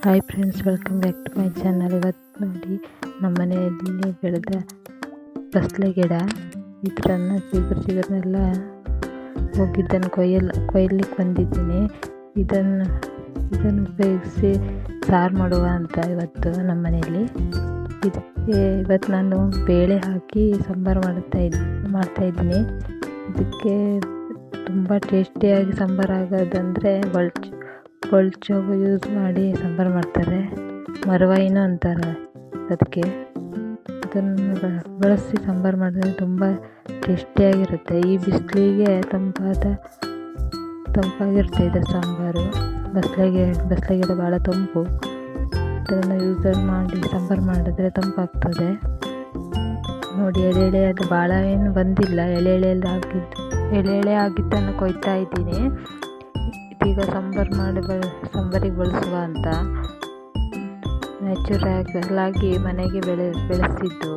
Hi friends, welcome back to my channel. ಇವತ್ತು ನೋಡಿ ನಮ್ಮ ಮನೆಯಲ್ಲಿ ಬೆಳೆದ ಬಸಳೆ ಗಿಡ. ಇದನ್ನು ಚಿಗುರನ್ನೆಲ್ಲ ಹೋಗಿದ್ದನ್ನು ಕೊಯ್ಲಿಕ್ಕೆ ಬಂದಿದ್ದೀನಿ. ಇದನ್ನು ಉಪಯೋಗಿಸಿ ಸಾರು ಮಾಡುವ ಅಂತ ಇವತ್ತು ನಮ್ಮ ಮನೆಯಲ್ಲಿ. ಇವತ್ತು ನಾನು ಬೇಳೆ ಹಾಕಿ ಸಾಂಬಾರು ಮಾಡ್ತಾಯಿದ್ದೀನಿ. ಇದಕ್ಕೆ ತುಂಬ ಟೇಸ್ಟಿಯಾಗಿ ಸಾಂಬಾರು ಆಗೋದಂದರೆ ಬೊಳ್ಚೋಗು ಯೂಸ್ ಮಾಡಿ ಸಾಂಬಾರು ಮಾಡ್ತಾರೆ. ಮರವಾಯಿನ ಅಂತಾರೆ ಅದಕ್ಕೆ. ಅದನ್ನು ಬಳಸಿ ಸಾಂಬಾರು ಮಾಡಿದ್ರೆ ತುಂಬ ಟೇಸ್ಟಿಯಾಗಿರುತ್ತೆ. ಈ ಬಿಸಿಲಿಗೆ ತಂಪಾಗಿರುತ್ತೆ ಇದು ಸಾಂಬಾರು. ಬಸಳೆ ಗಿಡ ಭಾಳ ತಂಪು. ಅದನ್ನು ಯೂಸ್ ಮಾಡಿ ಸಾಂಬಾರು ಮಾಡಿದ್ರೆ ತಂಪಾಗ್ತದೆ. ನೋಡಿ, ಎಳೆ ಅದು ಭಾಳ ಏನು ಬಂದಿಲ್ಲ, ಎಳೆ ಆಗಿದ್ದನ್ನು ಕೊಯ್ತಾ ಇದ್ದೀನಿ. ಇದೀಗ ಸಾಂಬಾರಿಗೆ ಬಳಸುವ ಅಂತ ನ್ಯಾಚುರಲ್ ಆಗಿ ಮನೆಗೆ ಬೆಳೆಸಿದ್ದು.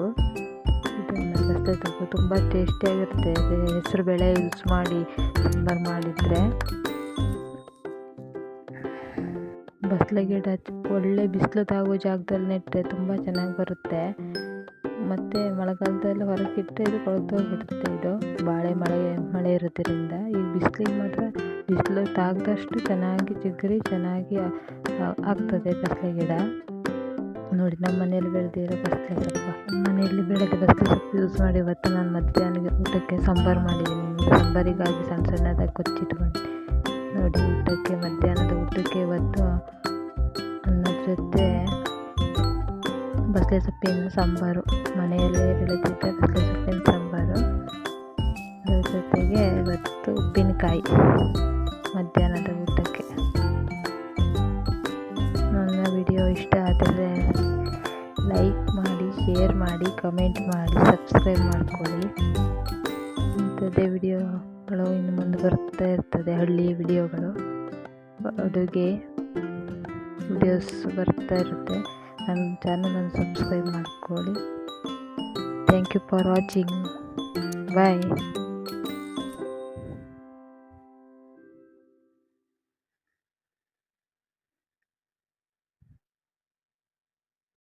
ಇದನ್ನು ಬಸಳೆ ಸೊಪ್ಪು ತುಂಬ ಟೇಸ್ಟಿಯಾಗಿರುತ್ತೆ. ಹೆಸರು ಬೇಳೆ ಯೂಸ್ ಮಾಡಿ ಸಾಂಬಾರು ಮಾಡಿದರೆ. ಬಸಳೆ ಗಿಡ ಒಳ್ಳೆ ಬಿಸಿಲು ತಾಗೋ ಜಾಗದಲ್ಲಿ ನೆಟ್ಟರೆ ತುಂಬ ಚೆನ್ನಾಗಿ ಬರುತ್ತೆ. ಮತ್ತು ಮಳೆಗಾಲದಲ್ಲಿ ಹೊರಗಿಟ್ಟರೆ ಇದು ಕೊಳ್ತೋಗ್ಬಿಡುತ್ತೆ. ಇದು ಮಳೆ ಇರೋದ್ರಿಂದ ಈ ಬಿಸಿಲಿಗೆ ಮಾತ್ರ ಬಿಸಿಲು ತಾಗದಷ್ಟು ಚೆನ್ನಾಗಿ ಚೆನ್ನಾಗಿ ಆಗ್ತದೆ ಬಸಳೆ ಗಿಡ. ನೋಡಿ, ನಮ್ಮ ಮನೆಯಲ್ಲಿ ಬೆಳೆದಿರೋ ಬಸಳೆ ಸೊಪ್ಪು. ಮನೆಯಲ್ಲಿ ಬೆಳೆದ ಬಸಳೆ ಸೊಪ್ಪು ಯೂಸ್ ಮಾಡಿ ಇವತ್ತು ನಾನು ಮಧ್ಯಾಹ್ನ ಊಟಕ್ಕೆ ಸಾಂಬಾರು ಮಾಡಿದ್ದೀನಿ. ಸಾಂಬಾರಿಗಾಗಿ ಸಣ್ಣದಾಗಿ ಕೊಚ್ಚಿಟ್ಕೊಂಡು ನೋಡಿ, ಮಧ್ಯಾಹ್ನದ ಊಟಕ್ಕೆ ಇವತ್ತು ಅನ್ನದ ಜೊತೆ ಬಸಳೆ ಸೊಪ್ಪಿನ ಸಾಂಬಾರು, ಮನೆಯಲ್ಲೇ ಬೆಳೆದಿದ್ದ ಬಸಳೆ ಸೊಪ್ಪಿನ ಸಾಂಬಾರು. ಅದರ ಜೊತೆಗೆ ಇವತ್ತು ಉಪ್ಪಿನಕಾಯಿ ಮಧ್ಯಾಹ್ನದ ಊಟಕ್ಕೆ. ನನ್ನ ವಿಡಿಯೋ ಇಷ್ಟ ಆದರೆ ಲೈಕ್ ಮಾಡಿ, ಶೇರ್ ಮಾಡಿ, ಕಮೆಂಟ್ ಮಾಡಿ, ಸಬ್ಸ್ಕ್ರೈಬ್ ಮಾಡ್ಕೊಳ್ಳಿ. ಇಂಥದ್ದೇ ವಿಡಿಯೋಗಳು ಇನ್ನು ಮುಂದೆ ಬರ್ತಾ ಇರ್ತದೆ. ಹಳ್ಳಿ ವಿಡಿಯೋಗಳು, ಅಡುಗೆ ವಿಡಿಯೋಸ್ ಬರ್ತಾ ಇರುತ್ತೆ. ನನ್ನ ಚಾನಲನ್ನು ಸಬ್ಸ್ಕ್ರೈಬ್ ಮಾಡ್ಕೊಳ್ಳಿ. Thank you for watching. Bye.